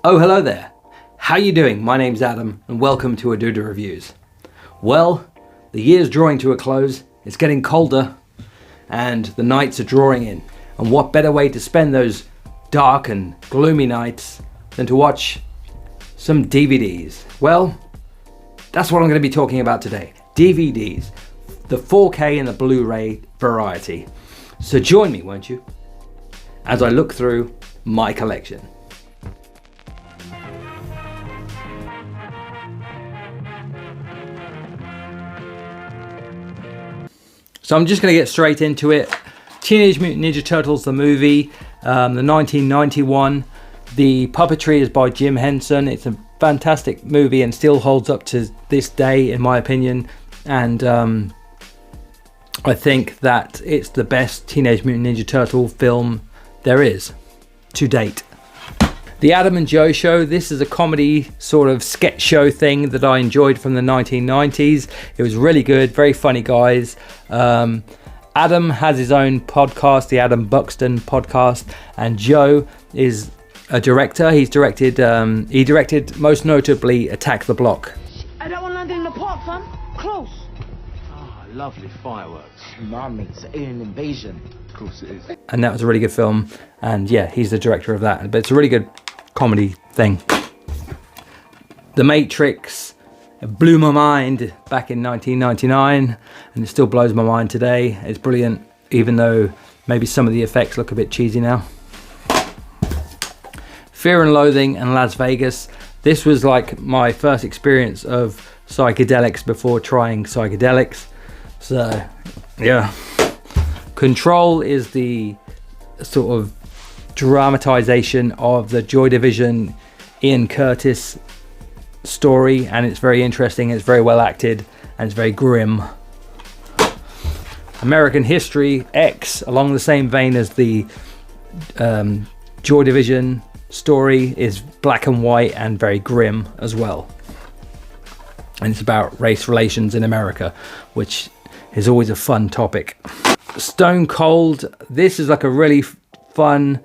Oh, hello there. How you doing? My name's Adam and welcome to Aduda Reviews. Well, the year's drawing to a close, it's getting colder and the nights are drawing in. And what better way to spend those dark and gloomy nights than to watch some DVDs? Well, that's what I'm going to be talking about today. DVDs, the 4K and the Blu-ray variety. So join me, won't you, as I look through my collection. So I'm just going to get straight into it. Teenage Mutant Ninja Turtles, the movie, the 1991. The puppetry is by Jim Henson. It's a fantastic movie and still holds up to this day, in my opinion. And I think that it's the best Teenage Mutant Ninja Turtle film there is to date. The Adam and Joe Show, this is a comedy sort of sketch show thing that I enjoyed from the 1990s. It was really good, very funny guys. Adam has his own podcast, the Adam Buxton podcast, and Joe is a director. He directed most notably Attack the Block. I don't want landing in the park, fam. Close. Ah, lovely fireworks. Nah, mate, it's an alien invasion. Of course it is. And that was a really good film. And yeah, he's the director of that. But it's a really good comedy thing. The Matrix blew my mind back in 1999, and it still blows my mind today. It's brilliant, even though maybe some of the effects look a bit cheesy now. Fear and Loathing in Las Vegas. This was like my first experience of psychedelics before trying psychedelics. So yeah. Control is the sort of dramatization of the Joy Division Ian Curtis story, and it's very interesting, it's very well acted, and it's very grim. American History X, along the same vein as the Joy Division story, is black and white and very grim as well. And it's about race relations in America, which is always a fun topic. Stone Cold, this is like a really fun,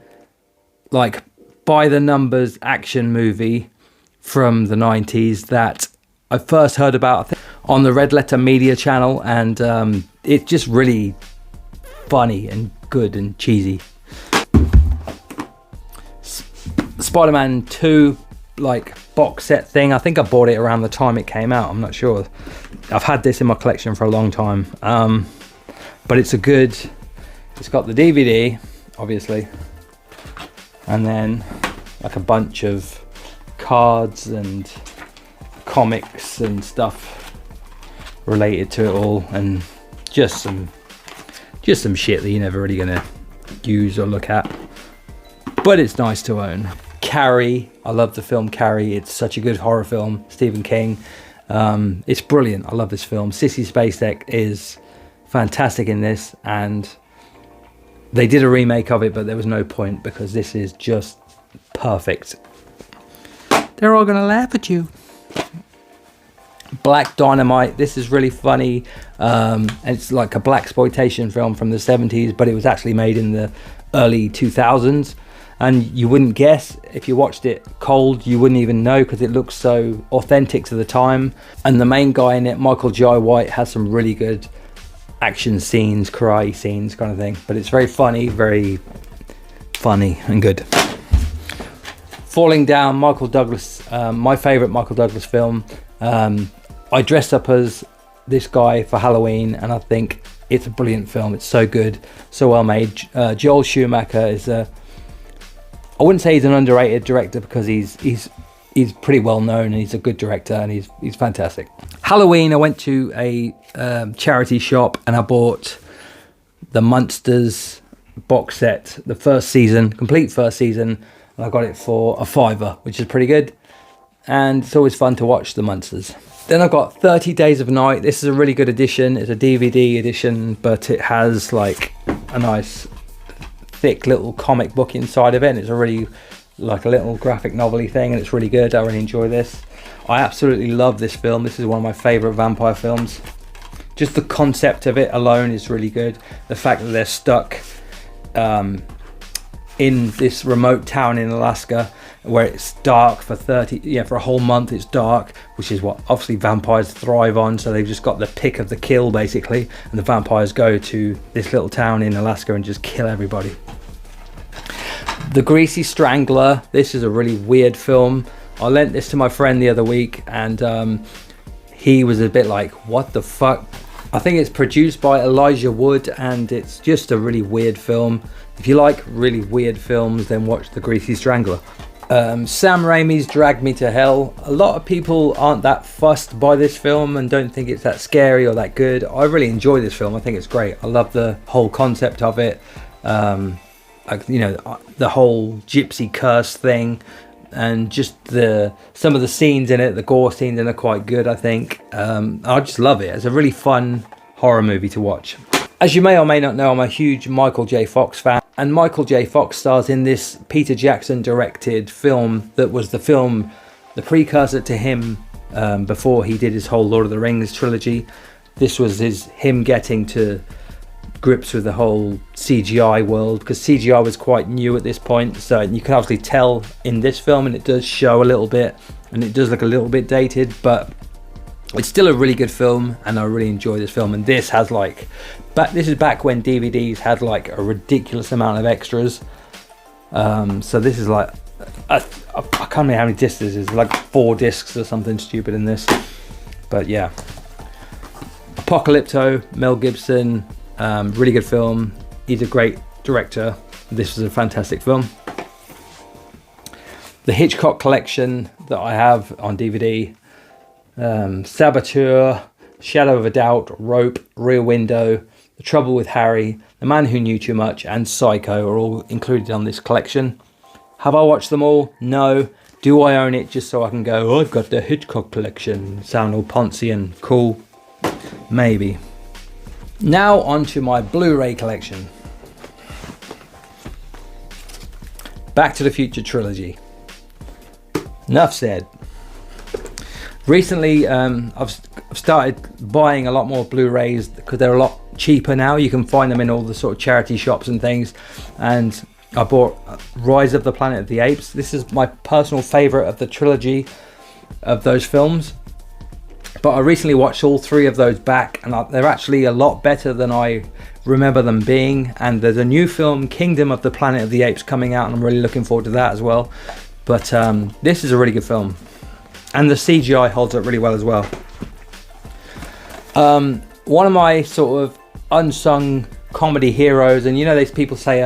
like by the numbers action movie from the 90s that I first heard about on the Red Letter Media channel, and it's just really funny and good and cheesy. Spider-Man 2 like box set thing, I think I bought it around the time it came out, I'm not sure. I've had this in my collection for a long time, but it's got the DVD obviously, and then like a bunch of cards and comics and stuff related to it all, and just some shit that you're never really gonna use or look at, but it's nice to own. Carrie, I love the film Carrie. It's such a good horror film, Stephen King. It's brilliant. I love this film. Sissy Spacek is fantastic in this, and they did a remake of it, but there was no point because this is just perfect. They're all gonna laugh at you. Black Dynamite, this is really funny. It's like a blaxploitation film from the 70s, but it was actually made in the early 2000s. And you wouldn't guess, if you watched it cold, you wouldn't even know because it looks so authentic to the time. And the main guy in it, Michael Jai White, has some really good action scenes, karate scenes kind of thing. But it's very funny and good. Falling Down, Michael Douglas, my favourite Michael Douglas film. I dressed up as this guy for Halloween, and I think it's a brilliant film. It's so good, so well made. Joel Schumacher is I wouldn't say he's an underrated director because he's pretty well known and he's a good director and he's fantastic. Halloween, I went to a charity shop and I bought the Munsters box set, the first season, complete first season, and I got it for a £5, which is pretty good. And it's always fun to watch the Munsters. Then I've got 30 Days of Night. This is a really good edition. It's a DVD edition, but it has like a nice thick little comic book inside of it, and it's a really like a little graphic novel-y thing, and it's really good. I really enjoy this. I absolutely love this film. This is one of my favorite vampire films. Just the concept of it alone is really good. The fact that they're stuck in this remote town in Alaska, where it's dark for for a whole month. It's dark, which is what obviously vampires thrive on. So they've just got the pick of the kill basically, and the vampires go to this little town in Alaska and just kill everybody. The Greasy Strangler. This is a really weird film. I lent this to my friend the other week, and he was a bit like, what the fuck? I think it's produced by Elijah Wood, and it's just a really weird film. If you like really weird films, then watch The Greasy Strangler. Sam Raimi's Drag Me to Hell. A lot of people aren't that fussed by this film and don't think it's that scary or that good. I really enjoy this film. I think it's great. I love the whole concept of it. The whole gypsy curse thing, and just some of the scenes in it, the gore scenes in it are quite good, I think. I just love it. It's a really fun horror movie to watch. As you may or may not know, I'm a huge Michael J. Fox fan, and Michael J. Fox stars in this Peter Jackson directed film that was the precursor to him before he did his whole Lord of the Rings trilogy. This was him getting to grips with the whole CGI world, because CGI was quite new at this point, so you can obviously tell in this film, and it does show a little bit, and it does look a little bit dated, but it's still a really good film, and I really enjoy this film. And this has this is back when DVDs had like a ridiculous amount of extras, so this is like I can't remember how many discs this is, like 4 discs or something stupid in this. But yeah, Apocalypto, Mel Gibson. Really good film. He's a great director. This is a fantastic film. The Hitchcock collection that I have on DVD, Saboteur, Shadow of a Doubt, Rope, Rear Window, The Trouble with Harry, The Man Who Knew Too Much, and Psycho are all included on this collection. Have I watched them all? No. Do I own it just so I can go, oh, I've got the Hitchcock collection, sound all poncy and cool? Maybe. Now onto my Blu-ray collection. Back to the Future trilogy. Enough said. Recently, I've started buying a lot more Blu-rays because they're a lot cheaper now. You can find them in all the sort of charity shops and things. And I bought Rise of the Planet of the Apes. This is my personal favourite of the trilogy of those films. But I recently watched all 3 of those back, and they're actually a lot better than I remember them being. And there's a new film, Kingdom of the Planet of the Apes, coming out, and I'm really looking forward to that as well. But this is a really good film, and the CGI holds up really well as well. One of my sort of unsung comedy heroes, and these people say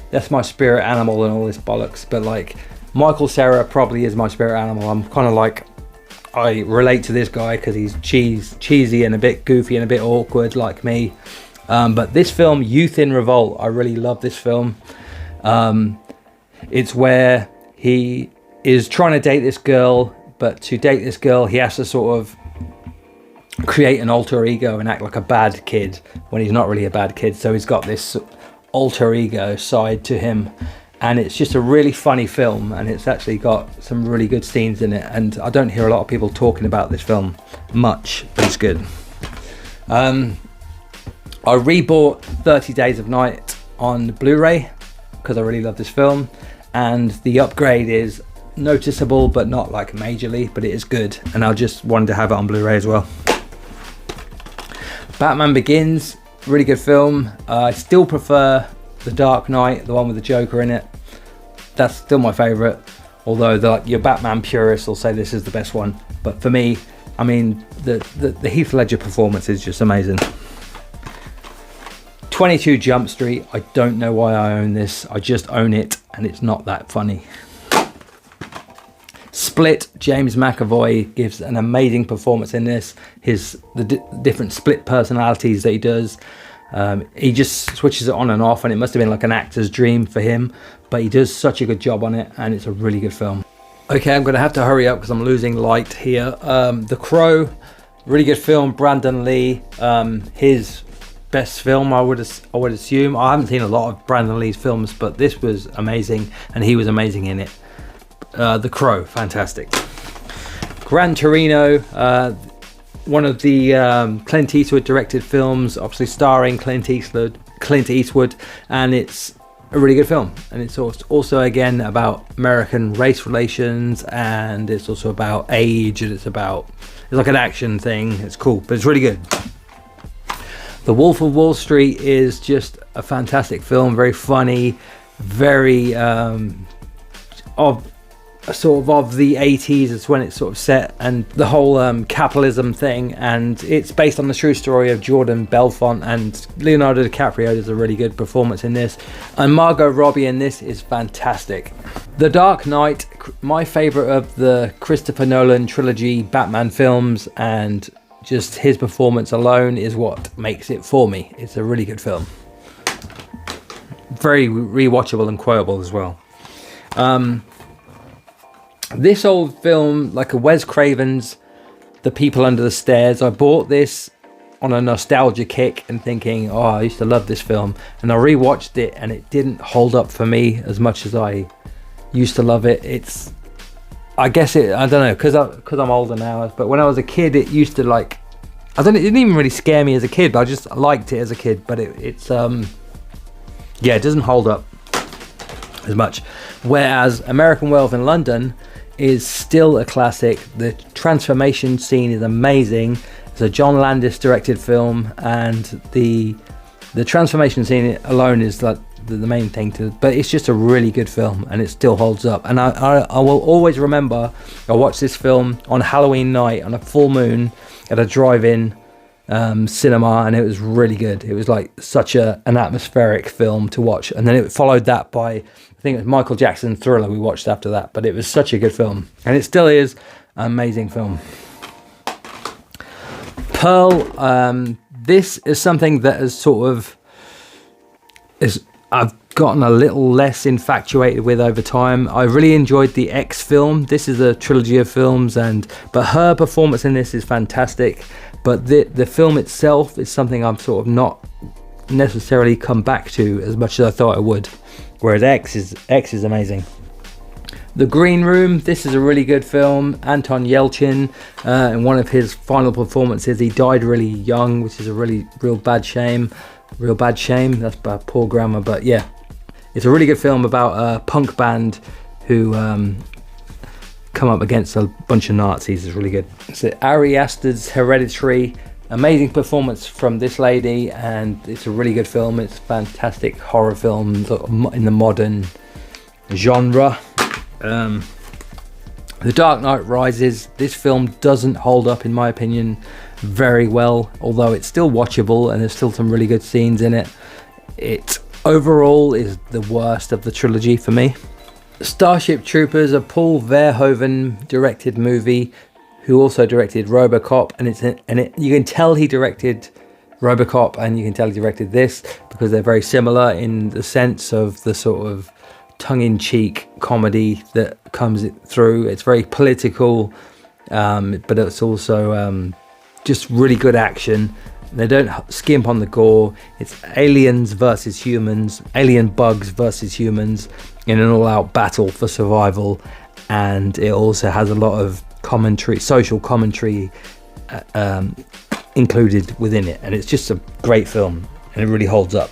that's my spirit animal and all this bollocks, but like Michael Cera probably is my spirit animal. I'm kind of like, I relate to this guy because he's cheesy and a bit goofy and a bit awkward like me. But this film, Youth in Revolt, I really love this film. It's where he is trying to date this girl, but to date this girl, he has to sort of create an alter ego and act like a bad kid when he's not really a bad kid. So he's got this alter ego side to him. And it's just a really funny film, and it's actually got some really good scenes in it. And I don't hear a lot of people talking about this film much, but it's good. I rebought 30 Days of Night on Blu-ray because I really love this film. And the upgrade is noticeable, but not like majorly, but it is good. And I just wanted to have it on Blu-ray as well. Batman Begins, really good film. I still prefer The Dark Knight, the one with the Joker in it. That's still my favourite, although your Batman purists will say this is the best one. But for me, I mean, the Heath Ledger performance is just amazing. 22 Jump Street, I don't know why I own this. I just own it, and it's not that funny. Split, James McAvoy gives an amazing performance in this. The different split personalities that he does. He just switches it on and off, and it must have been like an actor's dream for him, but he does such a good job on it, and it's a really good film. Okay, I'm going to have to hurry up because I'm losing light here. The Crow, really good film. Brandon Lee, his best film, I would assume. I haven't seen a lot of Brandon Lee's films, but this was amazing, and he was amazing in it. The Crow, fantastic. Gran Torino, one of the Clint Eastwood directed films, obviously starring Clint Eastwood, and it's a really good film. And it's also again about American race relations, and it's also about age, and it's like an action thing. It's cool, but it's really good. The Wolf of Wall Street is just a fantastic film, very funny, very of the 80s. It's when it's sort of set, and the whole capitalism thing, and it's based on the true story of Jordan Belfont, and Leonardo DiCaprio does a really good performance in this, and Margot Robbie in this is fantastic. The Dark Knight, my favorite of the Christopher Nolan trilogy Batman films, and just his performance alone is what makes it for me. It's a really good film, very rewatchable and quotable as well. This old film, like a Wes Craven's The People Under the Stairs, I bought this on a nostalgia kick and thinking, oh, I used to love this film, and I rewatched it and it didn't hold up for me as much as I used to love it. I don't know, because I'm older now, but when I was a kid, it used to it didn't even really scare me as a kid, but I just liked it as a kid. But it doesn't hold up as much. Whereas American Werewolf in London is still a classic. The transformation scene is amazing. It's a John Landis directed film, and the transformation scene alone is like the main thing but it's just a really good film, and it still holds up. And I will always remember I watched this film on Halloween night on a full moon at a drive-in cinema, and it was really good. It was like such an atmospheric film to watch, and then it followed that by, I think it was Michael Jackson's Thriller we watched after that, but it was such a good film, and it still is an amazing film. Pearl, this is something that I've gotten a little less infatuated with over time. I really enjoyed the X film. This is a trilogy of films, but her performance in this is fantastic. But the film itself is something I'm sort of not necessarily come back to as much as I thought I would. Whereas X is amazing. The Green Room, this is a really good film. Anton Yelchin, in one of his final performances, he died really young, which is a real bad shame. Real bad shame. That's bad, poor grammar, but yeah, it's a really good film about a punk band who come up against a bunch of Nazis. It's really good. So Ari Aster's Hereditary, amazing performance from this lady, and it's a really good film. It's a fantastic horror film in the modern genre. The Dark Knight Rises, this film doesn't hold up in my opinion very well, although it's still watchable and there's still some really good scenes in it. It overall is the worst of the trilogy for me. Starship Troopers, a Paul Verhoeven directed movie, who also directed RoboCop, and you can tell he directed RoboCop and you can tell he directed this because they're very similar in the sense of the sort of tongue-in-cheek comedy that comes through. It's very political, but it's also just really good action. They don't skimp on the gore. It's aliens versus humans, alien bugs versus humans in an all-out battle for survival, and it also has a lot of commentary, social commentary included within it, and it's just a great film and it really holds up.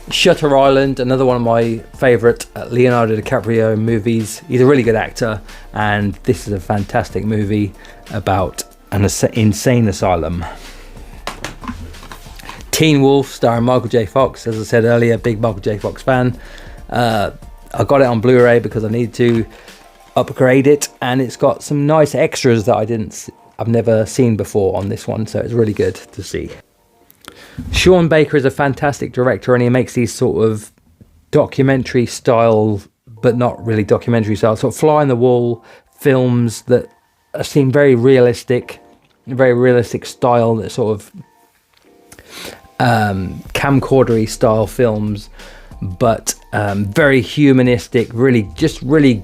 Shutter Island, another one of my favourite Leonardo DiCaprio movies. He's a really good actor, and this is a fantastic movie about an insane asylum. Teen Wolf, starring Michael J. Fox. As I said earlier, big Michael J. Fox fan. I got it on Blu-ray because I needed to upgrade it, and it's got some nice extras that I've never seen before on this one, so it's really good to see. Sean Baker is a fantastic director, and he makes these sort of documentary style, but not really documentary style, sort of fly on the wall films that seem very realistic style, that sort of camcordery style films, but very humanistic, really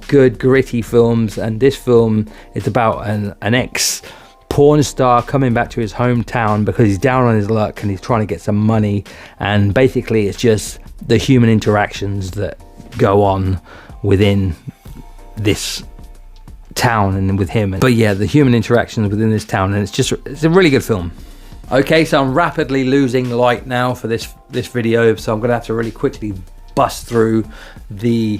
good gritty films. And this film is about an ex porn star coming back to his hometown because he's down on his luck and he's trying to get some money, and basically it's just the human interactions that go on within this town and with him. But yeah, the human interactions within this town, and it's a really good film. Okay, so I'm rapidly losing light now for this video, so I'm gonna have to really quickly bust through the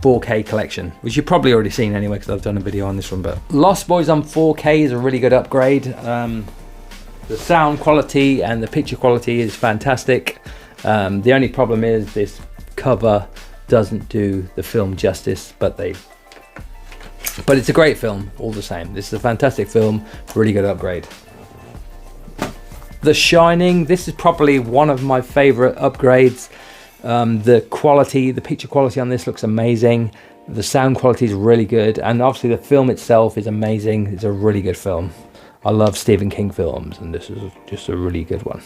4K collection, which you've probably already seen anyway because I've done a video on this one. But Lost Boys on 4K is a really good upgrade. The sound quality and the picture quality is fantastic. The only problem is this cover doesn't do the film justice, but it's a great film all the same. This is a fantastic film, really good upgrade. The Shining, this is probably one of my favorite upgrades. The quality, the picture quality on this looks amazing. The sound quality is really good, and obviously the film itself is amazing. It's a really good film. I love Stephen King films, and this is just a really good one.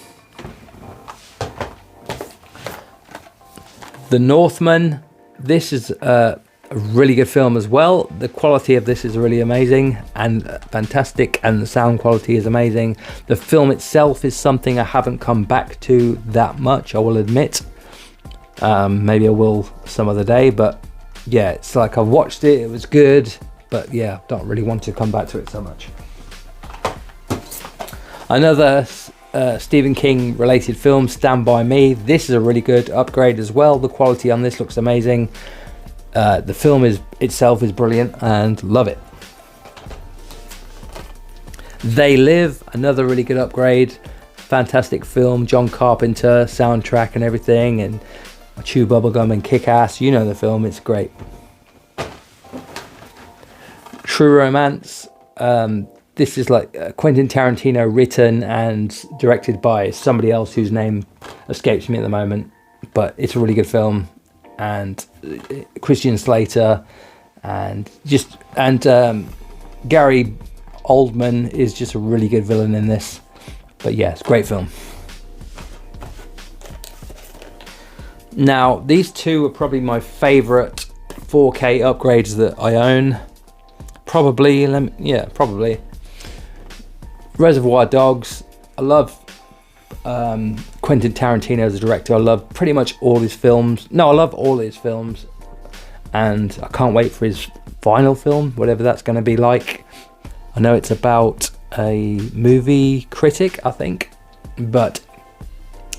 The Northman, this is a really good film as well. The quality of this is really amazing and fantastic, and the sound quality is amazing. The film itself is something I haven't come back to that much, I will admit. Maybe I will some other day, but yeah, it's like I watched it, it was good, but yeah, don't really want to come back to it so much. Another Stephen King related film, Stand By Me. This is a really good upgrade as well. The quality on this looks amazing. The film itself is brilliant and love it. They Live, another really good upgrade. Fantastic film, John Carpenter, soundtrack and everything, and Chew Bubblegum and Kick-Ass. You know the film, it's great. True Romance. This is like Quentin Tarantino written and directed by somebody else whose name escapes me at the moment, but it's a really good film. And Christian Slater and Gary Oldman is just a really good villain in this. But yeah, it's a great film. Now, these two are probably my favorite 4K upgrades that I own. Probably. Reservoir Dogs. I love Quentin Tarantino as a director. I love pretty much all his films. No, I love all his films, and I can't wait for his final film, whatever that's going to be like. I know it's about a movie critic, I think, but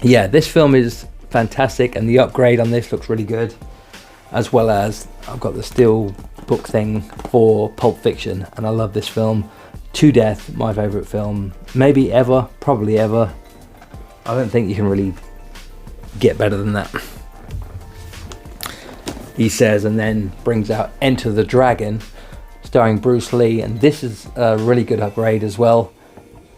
yeah, this film is fantastic, and the upgrade on this looks really good, as well as I've got the steel book thing for Pulp Fiction, and I love this film to death. My favorite film, maybe ever, probably ever. I don't think you can really get better than that, he says, and then brings out Enter the Dragon, starring Bruce Lee, and this is a really good upgrade as well.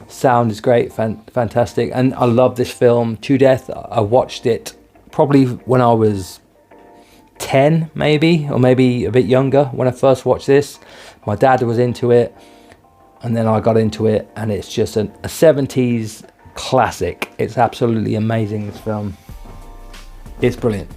Sound is great, fantastic, and I love this film to death. I watched it probably when I was 10 maybe, or maybe a bit younger when I first watched this. My dad was into it, and then I got into it, and it's just a 70s classic. It's absolutely amazing, this film. It's brilliant.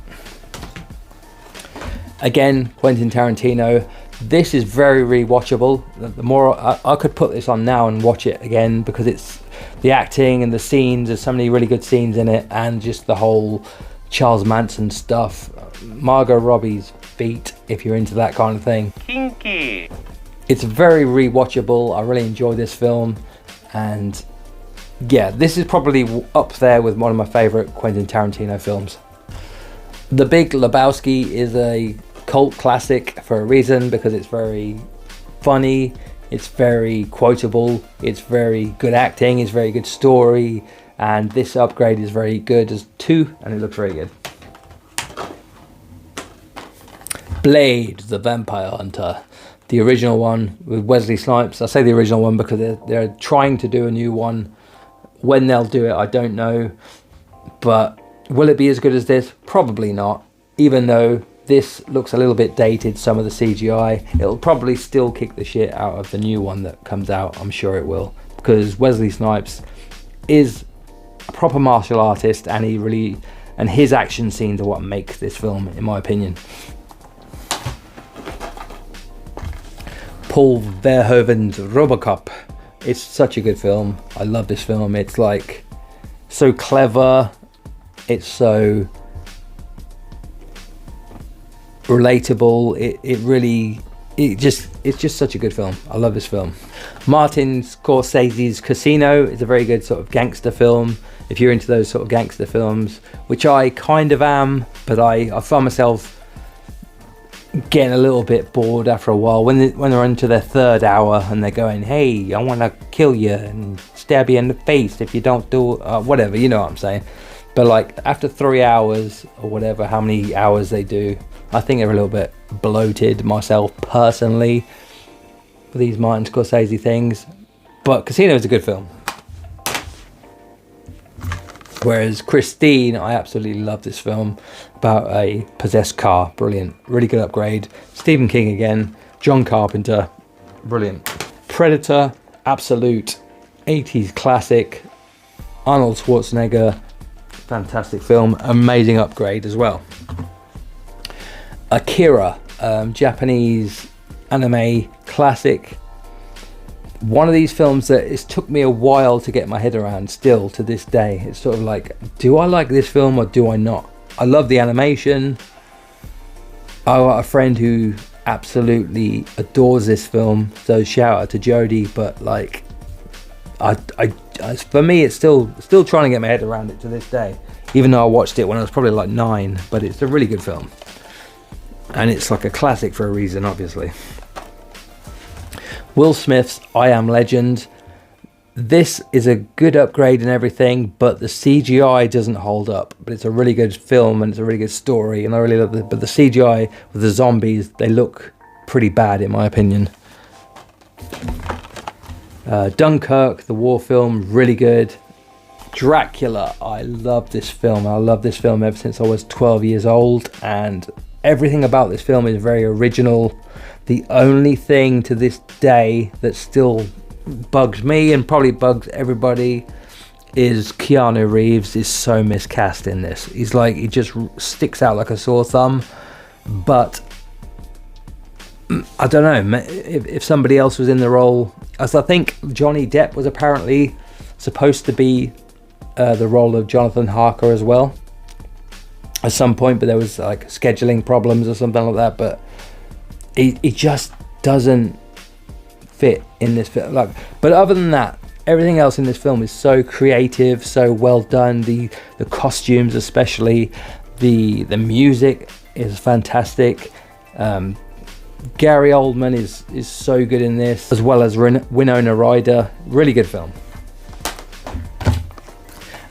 Again, Quentin Tarantino. This is very rewatchable. The more I could put this on now and watch it again, because it's the acting and the scenes. There's so many really good scenes in it, and just the whole Charles Manson stuff. Margot Robbie's feet, if you're into that kind of thing. Kinky. It's very rewatchable. I really enjoy this film, and yeah, this is probably up there with one of my favorite Quentin Tarantino films. The Big Lebowski is a cult classic for a reason, because it's very funny, it's very quotable, it's very good acting, it's very good story, and this upgrade is very good as too, and it looks very good. Blade, the Vampire Hunter, the original one with Wesley Snipes. I say the original one because they're trying to do a new one. When they'll do it, I don't know, but will it be as good as this? Probably not, even though this looks a little bit dated, some of the CGI. It'll probably still kick the shit out of the new one that comes out. I'm sure it will, because Wesley Snipes is a proper martial artist, and his action scenes are what make this film, in my opinion. Paul Verhoeven's RoboCop. It's such a good film. I love this film. It's like so clever. It's so relatable. It really it's just such a good film. I love this film. Martin Scorsese's Casino is a very good sort of gangster film. If you're into those sort of gangster films, which I kind of am, but I find myself getting a little bit bored after a while when they're into their third hour and they're going, hey, I want to kill you and stab you in the face if you don't do whatever, you know what I'm saying. But like after 3 hours or whatever, how many hours they do, I think they're a little bit bloated myself personally for these Martin Scorsese things. But Casino is a good film. Whereas Christine, I absolutely love this film about a possessed car. Brilliant. Really good upgrade. Stephen King again. John Carpenter. Brilliant. Predator, absolute 80s classic. Arnold Schwarzenegger. Fantastic film. Amazing upgrade as well. Akira, Japanese anime classic. One of these films that it took me a while to get my head around still to this day. It's sort of like, do I like this film or do I not? I love the animation. I got a friend who absolutely adores this film, so shout out to Jodie. But like, for me, it's still trying to get my head around it to this day. Even though I watched it when I was probably like 9, but it's a really good film, and it's like a classic for a reason, obviously. Will Smith's I Am Legend. This is a good upgrade and everything, but the CGI doesn't hold up. But it's a really good film and it's a really good story, and I really love it. But the CGI with the zombies, they look pretty bad in my opinion. Dunkirk, the war film, really good. Dracula, I love this film. I love this film ever since I was 12 years old, and everything about this film is very original. The only thing to this day that still bugs me and probably bugs everybody is Keanu Reeves is so miscast in this. He's like, he just sticks out like a sore thumb. But I don't know if somebody else was in the role, as I think Johnny Depp was apparently supposed to be the role of Jonathan Harker as well at some point, but there was like scheduling problems or something like that. But he just doesn't fit in this film. Like, but other than that, everything else in this film is so creative, so well done. The costumes, especially the music, is fantastic. Gary Oldman is so good in this, as well as Winona Ryder. Really good film.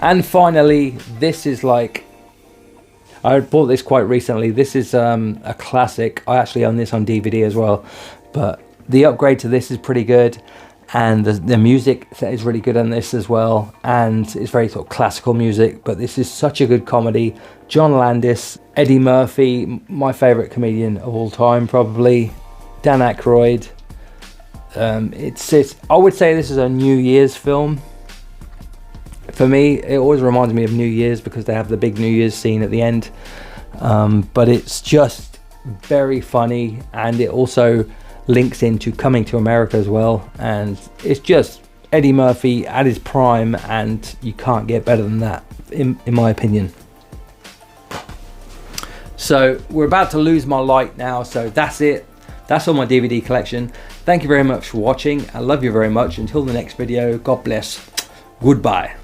And finally, this is like, I bought this quite recently. This is a classic. I actually own this on DVD as well, but the upgrade to this is pretty good, and the music is really good on this as well, and it's very sort of classical music, but this is such a good comedy. John Landis, Eddie Murphy, my favorite comedian of all time probably, Dan Aykroyd. I would say this is a New Year's film. For me, it always reminds me of New Year's because they have the big New Year's scene at the end. But it's just very funny, and it also links into Coming to America as well. And it's just Eddie Murphy at his prime, and you can't get better than that, in my opinion. So we're about to lose my light now, so that's it. That's all my DVD collection. Thank you very much for watching. I love you very much. Until the next video, God bless. Goodbye.